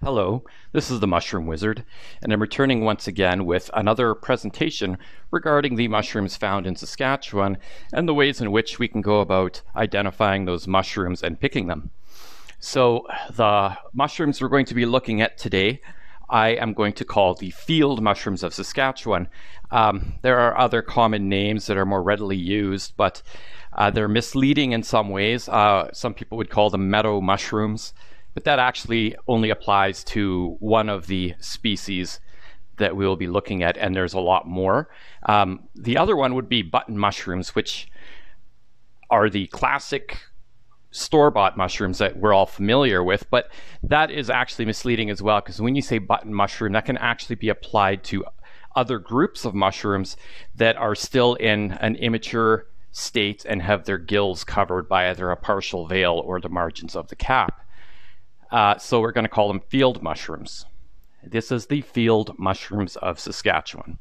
Hello, this is the Mushroom Wizard, and I'm returning once again with another presentation regarding the mushrooms found in Saskatchewan and the ways in which we can go about identifying those mushrooms and picking them. So the mushrooms we're going to be looking at today, I am going to call the field mushrooms of Saskatchewan. There are other common names that are more readily used, but they're misleading in some ways. Some people would call them meadow mushrooms, but that actually only applies to one of the species that we'll be looking at, and there's a lot more. The other one would be button mushrooms, which are the classic store-bought mushrooms that we're all familiar with, but that is actually misleading as well, because when you say button mushroom, that can actually be applied to other groups of mushrooms that are still in an immature state and have their gills covered by either a partial veil or the margins of the cap. So we're going to call them field mushrooms. This is the field mushrooms of Saskatchewan.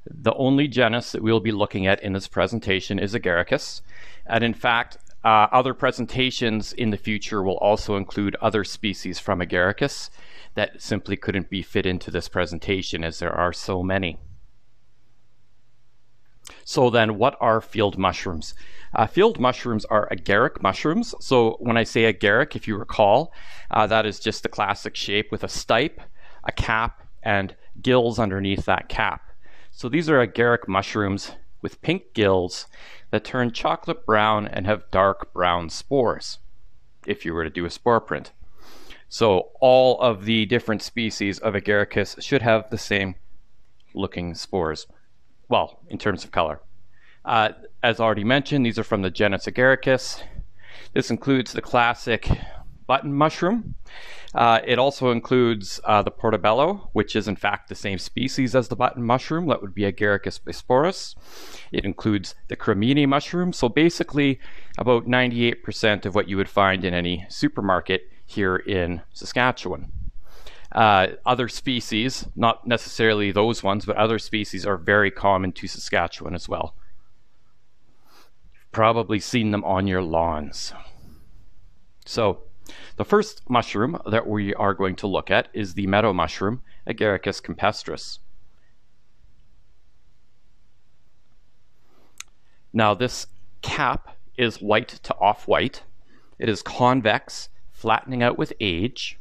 The only genus that we'll be looking at in this presentation is Agaricus, and in fact, other presentations in the future will also include other species from Agaricus that simply couldn't be fit into this presentation as there are so many. So then, what are field mushrooms? Field mushrooms are agaric mushrooms. So when I say agaric, if you recall, that is just the classic shape with a stipe, a cap, and gills underneath that cap. So these are agaric mushrooms with pink gills that turn chocolate brown and have dark brown spores, if you were to do a spore print. So all of the different species of Agaricus should have the same looking spores, well, in terms of color. As already mentioned, these are from the genus Agaricus. This includes the classic button mushroom. It also includes the portobello, which is in fact the same species as the button mushroom. That would be Agaricus bisporus. It includes the cremini mushroom. So basically about 98% of what you would find in any supermarket here in Saskatchewan. Other species, not necessarily those ones, but other species are very common to Saskatchewan as well. You've probably seen them on your lawns. So the first mushroom that we are going to look at is the meadow mushroom, Agaricus campestrus. Now this cap is white to off-white. It is convex, flattening out with age.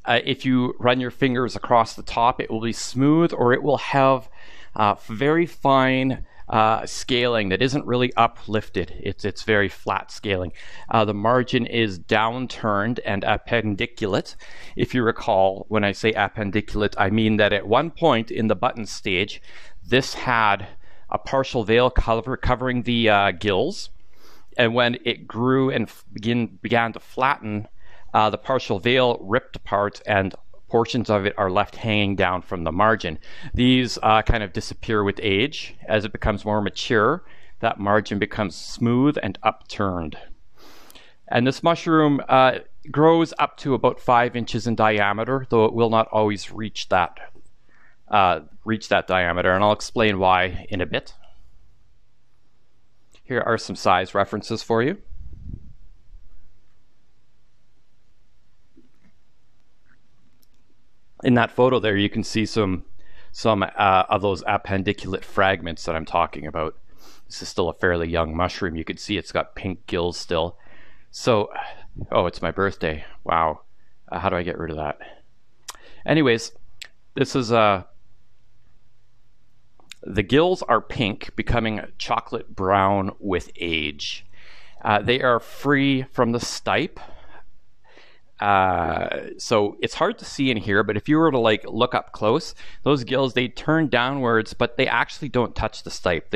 If you run your fingers across the top, it will be smooth, or it will have very fine scaling that isn't really uplifted. It's very flat scaling. The margin is downturned and appendiculate. If you recall, when I say appendiculate, I mean that at one point in the button stage, this had a partial veil covering the gills, and when it grew and began to flatten, the partial veil ripped apart and portions of it are left hanging down from the margin. These kind of disappear with age. As it becomes more mature, that margin becomes smooth and upturned. And this mushroom grows up to about 5 inches in diameter, though it will not always reach that diameter, and I'll explain why in a bit. Here are some size references for you. In that photo there, you can see some of those appendiculate fragments that I'm talking about. This is still a fairly young mushroom. You can see it's got pink gills still. So, oh, it's my birthday. Wow. How do I get rid of that? Anyways, this is the gills are pink, becoming chocolate brown with age. They are free from the stipe. So it's hard to see in here, but if you were to look up close, those gills, they turn downwards, but they actually don't touch the stipe.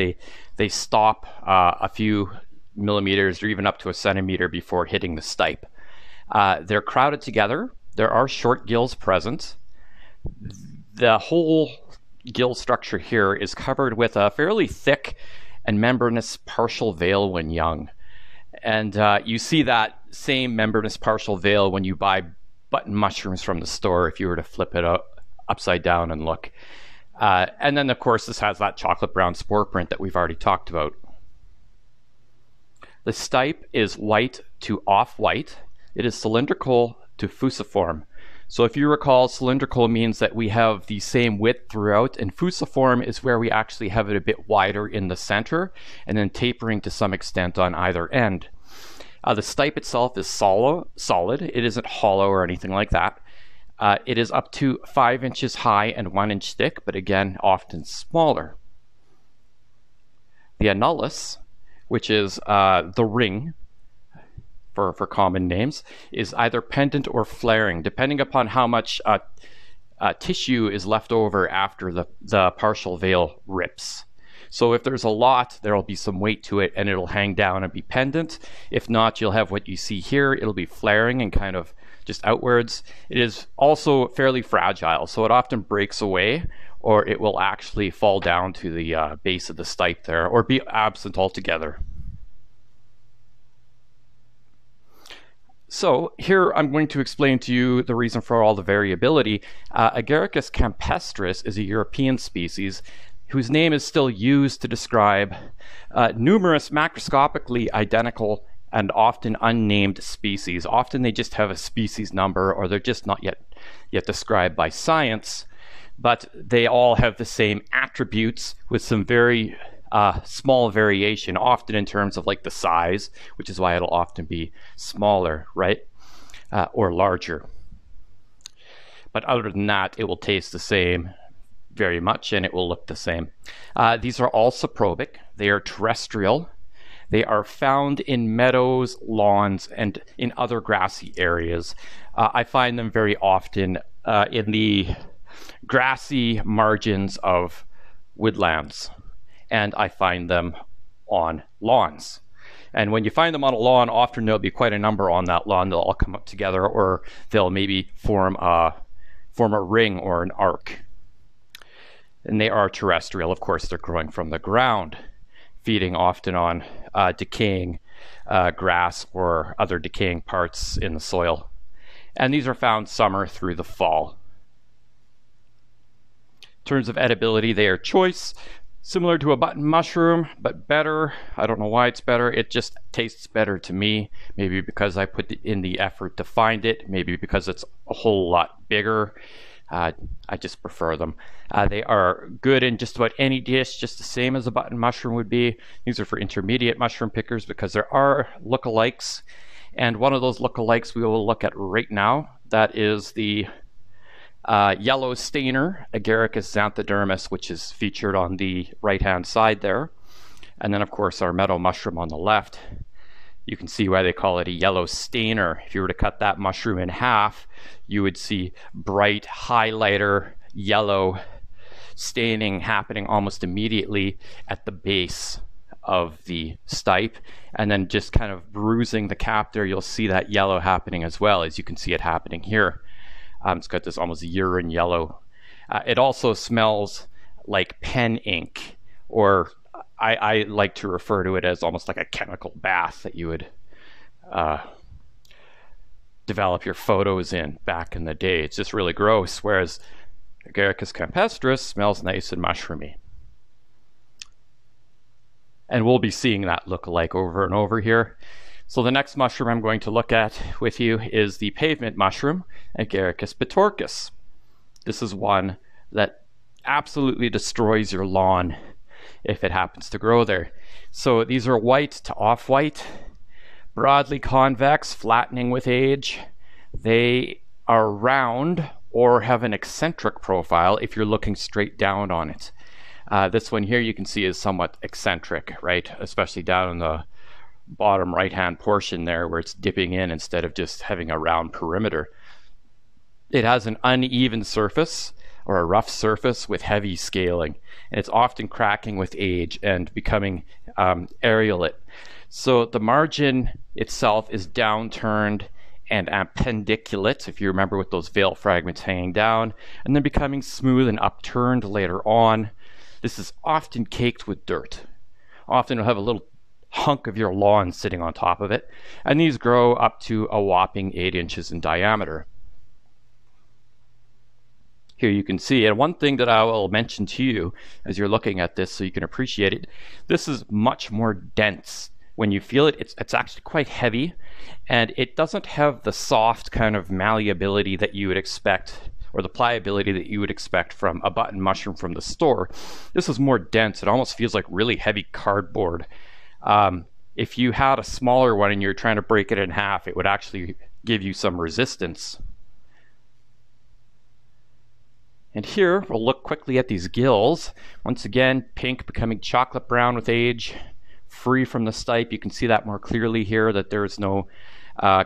They stop a few millimeters or even up to a centimeter before hitting the stipe. They're crowded together. There are short gills present. The whole gill structure here is covered with a fairly thick and membranous partial veil when young. And you see that same membranous partial veil when you buy button mushrooms from the store, if you were to flip it upside down and look. And then, of course, this has that chocolate brown spore print that we've already talked about. The stipe is white to off-white. It is cylindrical to fusiform. So if you recall, cylindrical means that we have the same width throughout, and fusiform is where we actually have it a bit wider in the center and then tapering to some extent on either end. The stipe itself is solid. It isn't hollow or anything like that. It is up to 5 inches high and 1 inch thick, but again, often smaller. The annulus, which is the ring for common names, is either pendant or flaring, depending upon how much tissue is left over after the partial veil rips. So if there's a lot, there'll be some weight to it and it'll hang down and be pendant. If not, you'll have what you see here. It'll be flaring and kind of just outwards. It is also fairly fragile, so it often breaks away, or it will actually fall down to the base of the stipe there, or be absent altogether. So here I'm going to explain to you the reason for all the variability. Agaricus campestrus is a European species whose name is still used to describe numerous macroscopically identical and often unnamed species. Often they just have a species number, or they're just not yet described by science, but they all have the same attributes with some very small variation, often in terms of like the size, which is why it'll often be smaller, right? Or larger. But other than that, it will taste the same very much, and it will look the same. These are all saprobic. They are terrestrial. They are found in meadows, lawns, and in other grassy areas. I find them very often in the grassy margins of woodlands, and I find them on lawns. And when you find them on a lawn, often there'll be quite a number on that lawn. They'll all come up together, or they'll maybe form a ring or an arc. And they are terrestrial. Of course, they're growing from the ground, feeding often on decaying grass or other decaying parts in the soil. And these are found summer through the fall. In terms of edibility, they are choice, similar to a button mushroom, but better. I don't know why it's better. It just tastes better to me. Maybe because I put in the effort to find it. Maybe because it's a whole lot bigger. I just prefer them. They are good in just about any dish, just the same as a button mushroom would be. These are for intermediate mushroom pickers because there are lookalikes. And one of those lookalikes we will look at right now. That is the yellow stainer, Agaricus xanthodermis, which is featured on the right-hand side there. And then, of course, our meadow mushroom on the left. You can see why they call it a yellow stainer. If you were to cut that mushroom in half, you would see bright highlighter yellow staining happening almost immediately at the base of the stipe, and then just kind of bruising the cap there, you'll see that yellow happening as well, as you can see it happening here. It's got this almost urine yellow. It also smells like pen ink, or I like to refer to it as almost like a chemical bath that you would develop your photos in back in the day. It's just really gross, whereas Agaricus campestrus smells nice and mushroomy. And we'll be seeing that look-alike over and over here. So the next mushroom I'm going to look at with you is the pavement mushroom, Agaricus bitorquis. This is one that absolutely destroys your lawn if it happens to grow there. So these are white to off-white, broadly convex, flattening with age. They are round or have an eccentric profile if you're looking straight down on it. This one here you can see is somewhat eccentric, right? Especially down in the bottom right-hand portion there where it's dipping in instead of just having a round perimeter. It has an uneven surface, or a rough surface with heavy scaling, and it's often cracking with age and becoming areolate. So the margin itself is downturned and appendiculate, if you remember, with those veil fragments hanging down, and then becoming smooth and upturned later on. This is often caked with dirt. Often you'll have a little hunk of your lawn sitting on top of it, and these grow up to a whopping 8 inches in diameter. Here you can see, and one thing that I will mention to you as you're looking at this so you can appreciate it, this is much more dense when you feel it, it's actually quite heavy, and it doesn't have the soft kind of malleability that you would expect, or the pliability that you would expect from a button mushroom from the store. This is more dense. It almost feels like really heavy cardboard. If you had a smaller one and you're trying to break it in half, it would actually give you some resistance. And here, we'll look quickly at these gills. Once again, pink becoming chocolate brown with age, free from the stipe. You can see that more clearly here, that there's no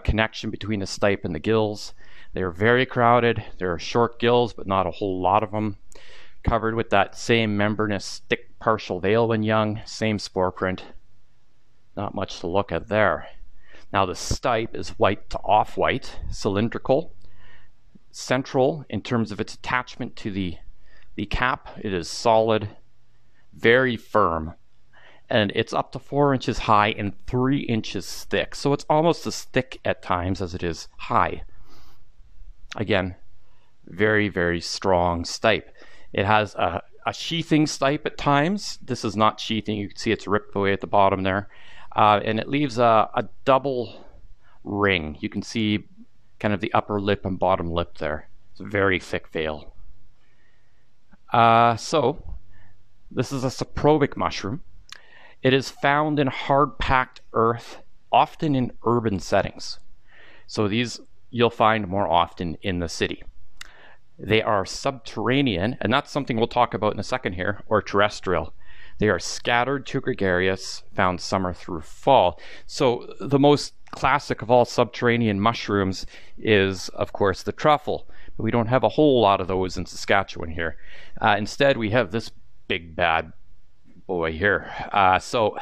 connection between the stipe and the gills. They're very crowded. There are short gills, but not a whole lot of them. Covered with that same membranous thick partial veil when young, same spore print. Not much to look at there. Now the stipe is white to off-white, cylindrical, central in terms of its attachment to the cap. It is solid, very firm, and it's up to 4 inches high and 3 inches thick. So it's almost as thick at times as it is high. Again, very, very strong stipe. It has a sheathing stipe at times. This is not sheathing. You can see it's ripped away at the bottom there. And it leaves a double ring. You can see kind of the upper lip and bottom lip there. It's a very thick veil. So this is a saprobic mushroom. It is found in hard-packed earth, often in urban settings. So these you'll find more often in the city. They are subterranean, and that's something we'll talk about in a second here, or terrestrial. They are scattered to gregarious, found summer through fall. So the most classic of all subterranean mushrooms is, of course, the truffle. But we don't have a whole lot of those in Saskatchewan here. Instead, we have this big bad boy here. So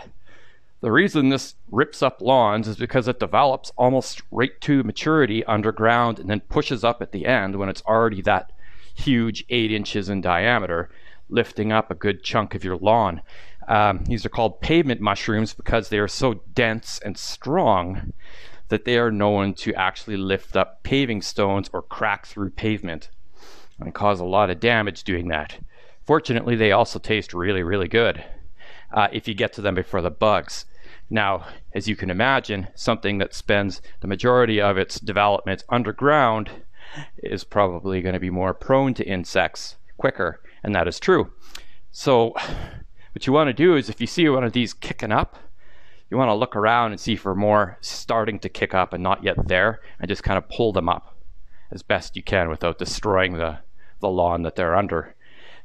the reason this rips up lawns is because it develops almost right to maturity underground and then pushes up at the end when it's already that huge, 8 inches in diameter, lifting up a good chunk of your lawn. These are called pavement mushrooms because they are so dense and strong that they are known to actually lift up paving stones or crack through pavement and cause a lot of damage doing that. Fortunately, they also taste really, really good if you get to them before the bugs. Now, as you can imagine, something that spends the majority of its development underground is probably going to be more prone to insects quicker, and that is true. So what you want to do is, if you see one of these kicking up, you want to look around and see for more starting to kick up and not yet there, and just kind of pull them up as best you can without destroying the lawn that they're under.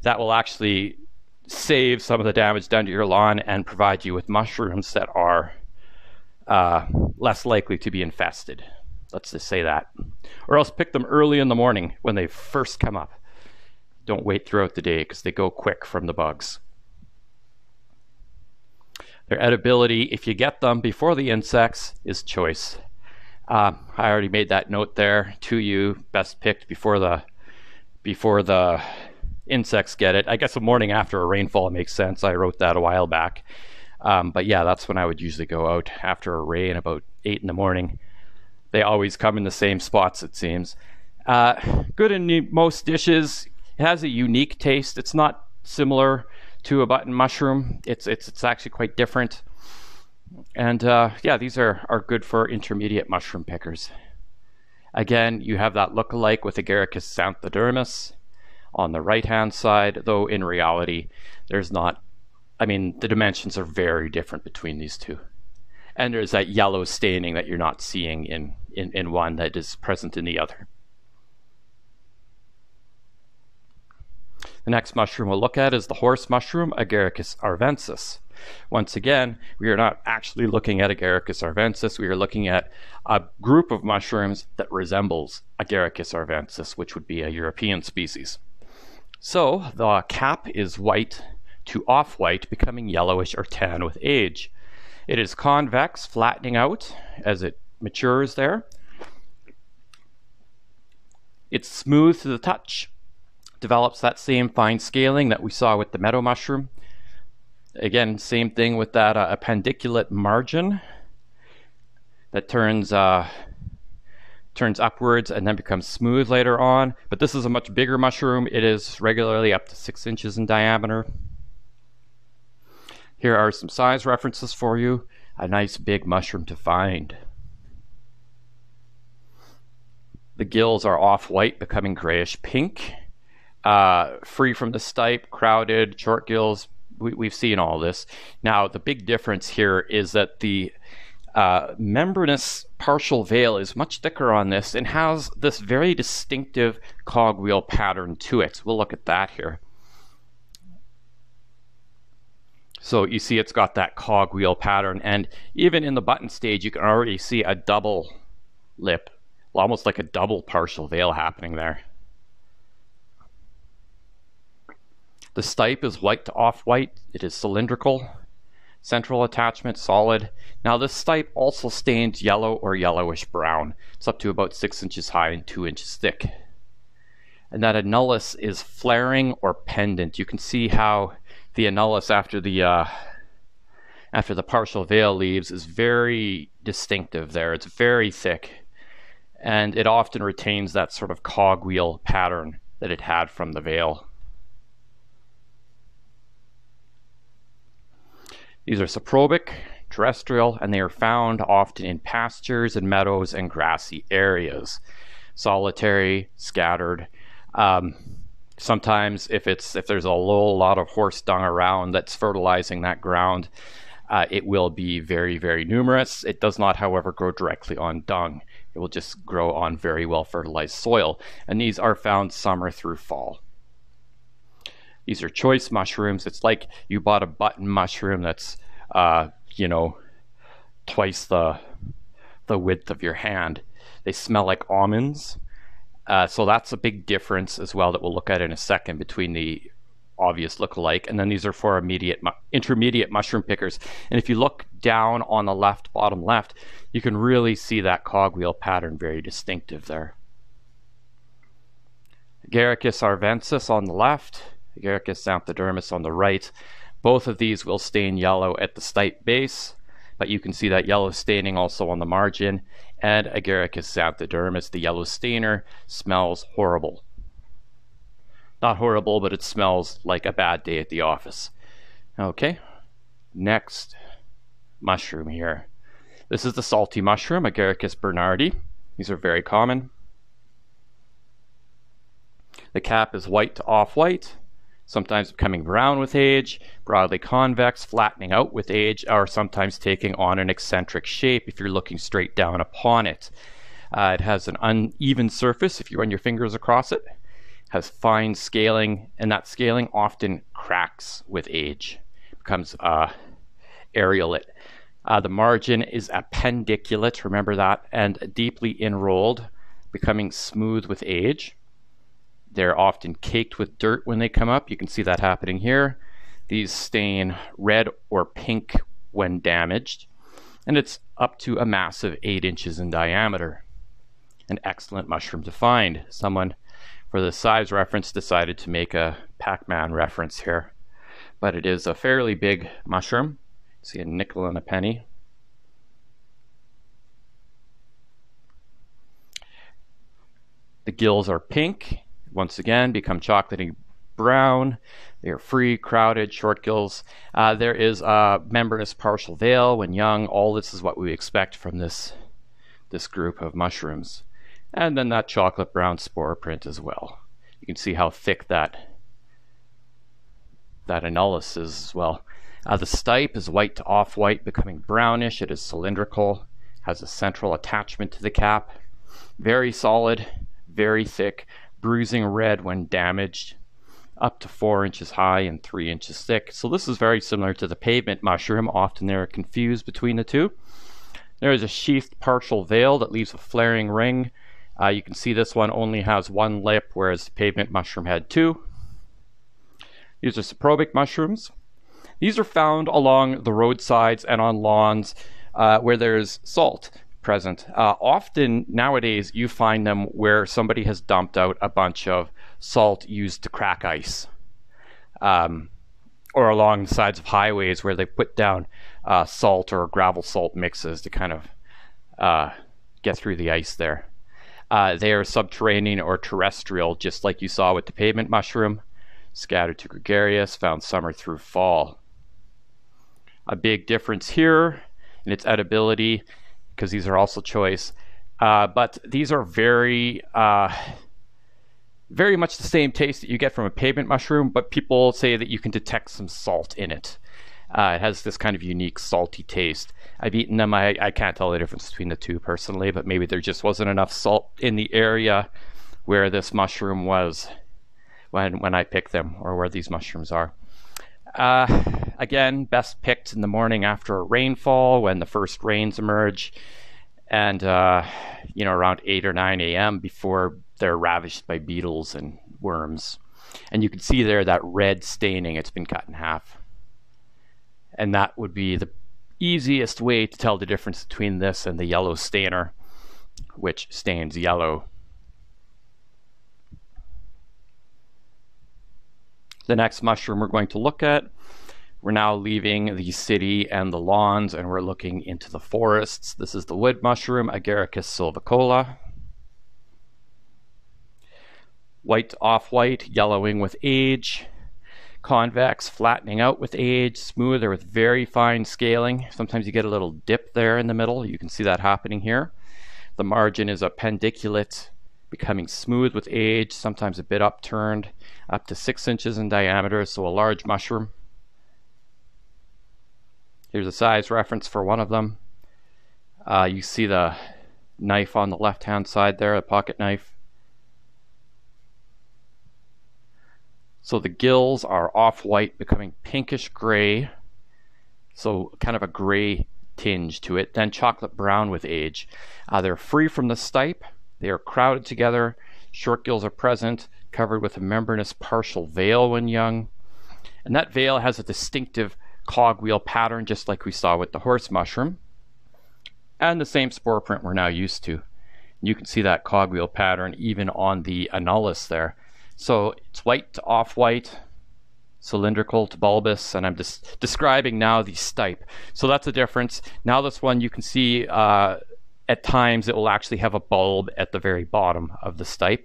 That will actually save some of the damage done to your lawn and provide you with mushrooms that are less likely to be infested. Let's just say that. Or else pick them early in the morning when they first come up. Don't wait throughout the day because they go quick from the bugs. Their edibility, if you get them before the insects, is choice. I already made that note there to you. Best picked before the insects get it. I guess the morning after a rainfall makes sense. I wrote that a while back. But yeah, that's when I would usually go out after a rain, about 8 in the morning. They always come in the same spots, it seems. Good in most dishes. It has a unique taste. It's not similar to a button mushroom. It's actually quite different. And yeah, these are good for intermediate mushroom pickers. Again, you have that look-alike with Agaricus xanthodermis on the right-hand side, though in reality, there's not, I mean, the dimensions are very different between these two. And there's that yellow staining that you're not seeing in one that is present in the other. The next mushroom we'll look at is the horse mushroom, Agaricus arvensis. Once again, we are not actually looking at Agaricus arvensis. We are looking at a group of mushrooms that resembles Agaricus arvensis, which would be a European species. So the cap is white to off-white, becoming yellowish or tan with age. It is convex, flattening out as it matures there. It's smooth to the touch, develops that same fine scaling that we saw with the meadow mushroom. Again, same thing with that appendiculate margin that turns upwards and then becomes smooth later on. But this is a much bigger mushroom. It is regularly up to 6 inches in diameter. Here are some size references for you. A nice big mushroom to find. The gills are off-white, becoming grayish pink. Free from the stipe, crowded, short gills. We've seen all this. Now, the big difference here is that the membranous partial veil is much thicker on this and has this very distinctive cogwheel pattern to it. We'll look at that here. So you see it's got that cogwheel pattern, and even in the button stage you can already see a double lip, almost like a double partial veil happening there. The stipe is white to off-white. It is cylindrical. Central attachment solid. Now this stipe also stains yellow or yellowish brown. It's up to about 6 inches high and 2 inches thick. And that annulus is flaring or pendant. You can see how the annulus after the partial veil leaves is very distinctive there. It's very thick, and it often retains that sort of cogwheel pattern that it had from the veil. These are saprobic, terrestrial, and they are found often in pastures and meadows and grassy areas. Solitary, scattered. Sometimes if there's a lot of horse dung around that's fertilizing that ground, it will be very, very numerous. It does not, however, grow directly on dung. It will just grow on very well fertilized soil. And these are found summer through fall. These are choice mushrooms. It's like you bought a button mushroom that's, you know, twice the width of your hand. They smell like almonds. So that's a big difference as well that we'll look at in a second between the obvious look-alike. And then these are for intermediate mushroom pickers. And if you look down on the left, bottom left, you can really see that cogwheel pattern very distinctive there. Agaricus arvensis on the left, Agaricus xanthodermis on the right. Both of these will stain yellow at the stipe base, but you can see that yellow staining also on the margin. And Agaricus xanthodermis, the yellow stainer, smells horrible. Not horrible, but it smells like a bad day at the office. Okay, next mushroom here. This is the salty mushroom, Agaricus bernardii. These are very common. The cap is white to off-white, sometimes becoming brown with age, broadly convex, flattening out with age, or sometimes taking on an eccentric shape if you're looking straight down upon it. It has an uneven surface if you run your fingers across it. It has fine scaling, and that scaling often cracks with age. It becomes areolate. The margin is appendiculate, remember that, and deeply enrolled, becoming smooth with age. They're often caked with dirt when they come up. You can see that happening here. These stain red or pink when damaged, and it's up to a massive 8 inches in diameter. An excellent mushroom to find. Someone, for the size reference, decided to make a Pac-Man reference here, but it is a fairly big mushroom. See a nickel and a penny. The gills are pink. Once again, become chocolatey brown. They are free, crowded, short gills. There is a membranous partial veil when young. All this is what we expect from this group of mushrooms. And then that chocolate brown spore print as well. You can see how thick that annulus is as well. The stipe is white to off-white, becoming brownish. It is cylindrical, has a central attachment to the cap. Very solid, very thick, bruising red when damaged, up to 4 inches high and 3 inches thick. So this is very similar to the pavement mushroom. Often they're confused between the two. There is a sheathed partial veil that leaves a flaring ring. You can see this one only has one lip, whereas the pavement mushroom had two. These are saprobic mushrooms. These are found along the roadsides and on lawns where there's salt present. Often nowadays you find them where somebody has dumped out a bunch of salt used to crack ice, or along the sides of highways where they put down salt or gravel salt mixes to kind of get through the ice there. They are subterranean or terrestrial, just like you saw with the pavement mushroom, scattered to gregarious, found summer through fall. A big difference here in its edibility, because these are also choice. But these are very much the same taste that you get from a pavement mushroom, but people say that you can detect some salt in it. It has this kind of unique salty taste. I've eaten them. I can't tell the difference between the two personally, but maybe there just wasn't enough salt in the area where this mushroom was when I picked them, or where these mushrooms are. Again, best picked in the morning after a rainfall, when the first rains emerge, and around 8 or 9 a.m. before they're ravished by beetles and worms. And you can see there that red staining. It's been cut in half. And that would be the easiest way to tell the difference between this and the yellow stainer, which stains yellow. The next mushroom we're going to look at, we're now leaving the city and the lawns, and we're looking into the forests. This is the wood mushroom, Agaricus sylvicola. White to off-white, yellowing with age. Convex, flattening out with age. Smooth or with very fine scaling. Sometimes you get a little dip there in the middle. You can see that happening here. The margin is appendiculate, becoming smooth with age, sometimes a bit upturned, up to 6 inches in diameter, so a large mushroom. Here's a size reference for one of them. You see the knife on the left-hand side there, a pocket knife. So the gills are off-white, becoming pinkish gray, so kind of a gray tinge to it, then chocolate brown with age. They're free from the stipe. They are crowded together. Short gills are present, covered with a membranous partial veil when young. And that veil has a distinctive cogwheel pattern, just like we saw with the horse mushroom, and the same spore print we're now used to. You can see that cogwheel pattern even on the annulus there. So it's white to off-white, cylindrical to bulbous, and I'm just describing now the stipe. So that's the difference. Now this one, you can see at times it will actually have a bulb at the very bottom of the stipe.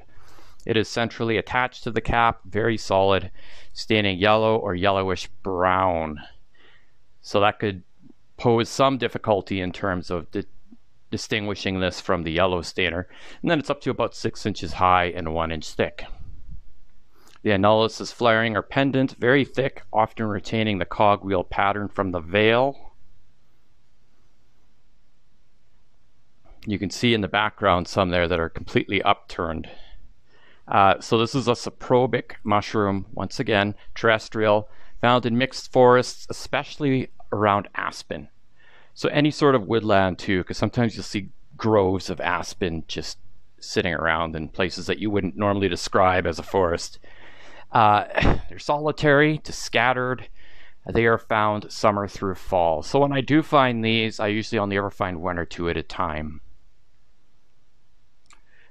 It is centrally attached to the cap, very solid, staining yellow or yellowish brown. So that could pose some difficulty in terms of distinguishing this from the yellow stainer. And then it's up to about 6 inches high and 1 inch thick. The annulus is flaring or pendant, very thick, often retaining the cogwheel pattern from the veil. You can see in the background some there that are completely upturned. So this is a saprobic mushroom, once again, terrestrial, found in mixed forests, especially around aspen. So any sort of woodland too, because sometimes you'll see groves of aspen just sitting around in places that you wouldn't normally describe as a forest. They're solitary to scattered. They are found summer through fall. So when I do find these, I usually only ever find 1 or 2 at a time.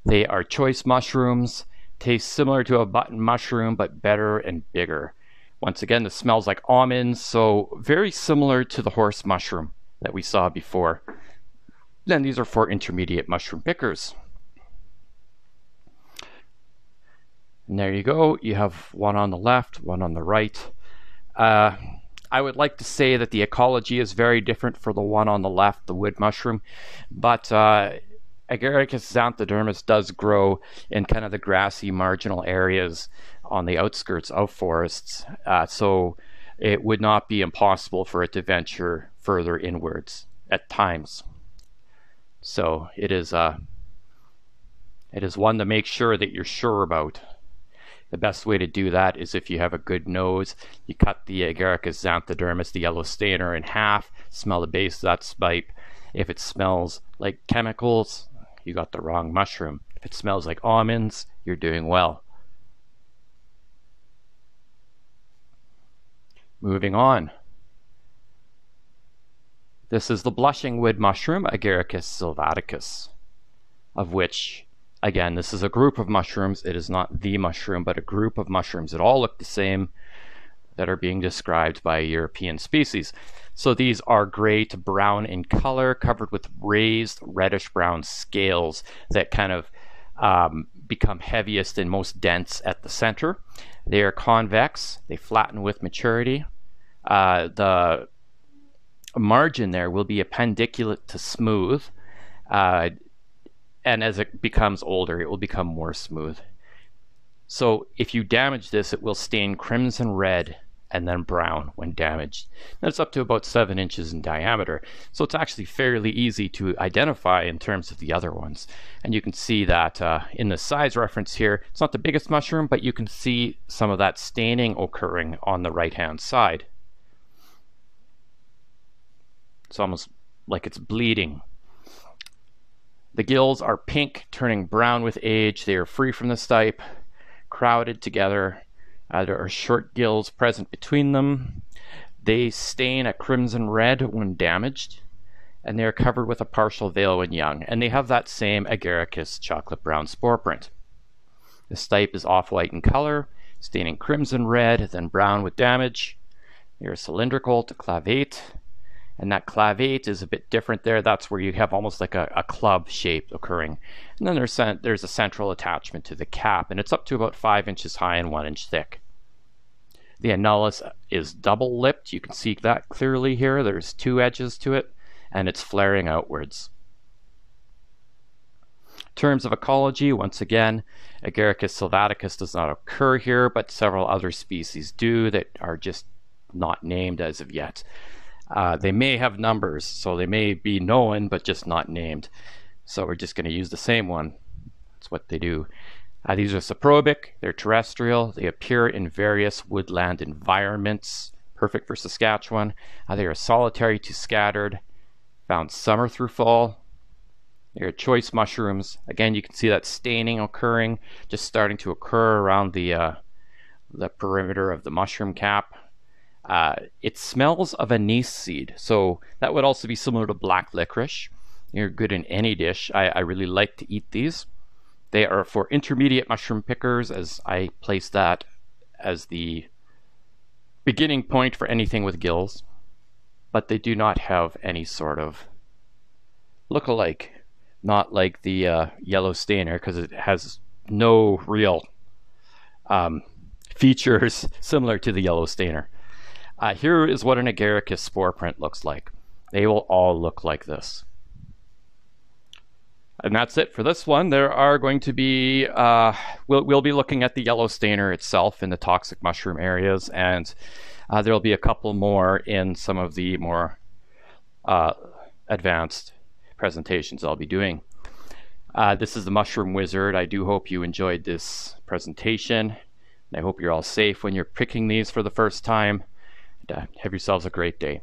They are choice mushrooms, taste similar to a button mushroom, but better and bigger. Once again, this smells like almonds, so very similar to the horse mushroom that we saw before. Then these are for intermediate mushroom pickers. And there you go. You have one on the left, one on the right. I would like to say that the ecology is very different for the one on the left, the wood mushroom, but Agaricus xanthodermis does grow in kind of the grassy marginal areas on the outskirts of forests, so it would not be impossible for it to venture further inwards at times. So it is one to make sure that you're sure about. The best way to do that is if you have a good nose, you cut the Agaricus xanthodermis, the yellow stainer, in half, smell the base of that stipe. If it smells like chemicals, you got the wrong mushroom. If it smells like almonds, you're doing well. Moving on. This is the blushing wood mushroom, Agaricus silvaticus, of which, again, this is a group of mushrooms. It is not the mushroom, but a group of mushrooms that all look the same that are being described by a European species. So these are gray to brown in color, covered with raised reddish brown scales that kind of become heaviest and most dense at the center. They are convex. They flatten with maturity. The margin there will be appendiculate to smooth, and as it becomes older, it will become more smooth. So if you damage this, it will stain crimson red and then brown when damaged. That's up to about 7 inches in diameter. So it's actually fairly easy to identify in terms of the other ones. And you can see that in the size reference here, it's not the biggest mushroom, but you can see some of that staining occurring on the right-hand side. It's almost like it's bleeding. The gills are pink, turning brown with age. They are free from the stipe, crowded together. There are short gills present between them. They stain a crimson red when damaged, and they are covered with a partial veil when young, and they have that same Agaricus chocolate brown spore print. The stipe is off-white in color, staining crimson red, then brown with damage. They are cylindrical to clavate, and that clavate is a bit different there. That's where you have almost like a club shape occurring. And then there's a central attachment to the cap, and it's up to about 5 inches high and 1 inch thick. The annulus is double-lipped. You can see that clearly here. There's 2 edges to it, and it's flaring outwards. In terms of ecology, once again, Agaricus silvaticus does not occur here, but several other species do that are just not named as of yet. They may have numbers, so they may be known, but just not named. So we're just going to use the same one. That's what they do. These are saprobic, they're terrestrial, they appear in various woodland environments, perfect for Saskatchewan. They are solitary to scattered, found summer through fall. They are choice mushrooms. Again, you can see that staining occurring, just starting to occur around the perimeter of the mushroom cap. It smells of anise seed, so that would also be similar to black licorice. They're good in any dish. I really like to eat these. They are for intermediate mushroom pickers, as I place that as the beginning point for anything with gills, but they do not have any sort of look-alike, not like the yellow stainer, because it has no real features similar to the yellow stainer. Here is what an Agaricus spore print looks like. They will all look like this. And that's it for this one. There are going to be, we'll be looking at the yellow stainer itself in the toxic mushroom areas, and there'll be a couple more in some of the more advanced presentations I'll be doing. This is the Mushroom Wizard. I do hope you enjoyed this presentation. And I hope you're all safe when you're picking these for the first time. And, have yourselves a great day.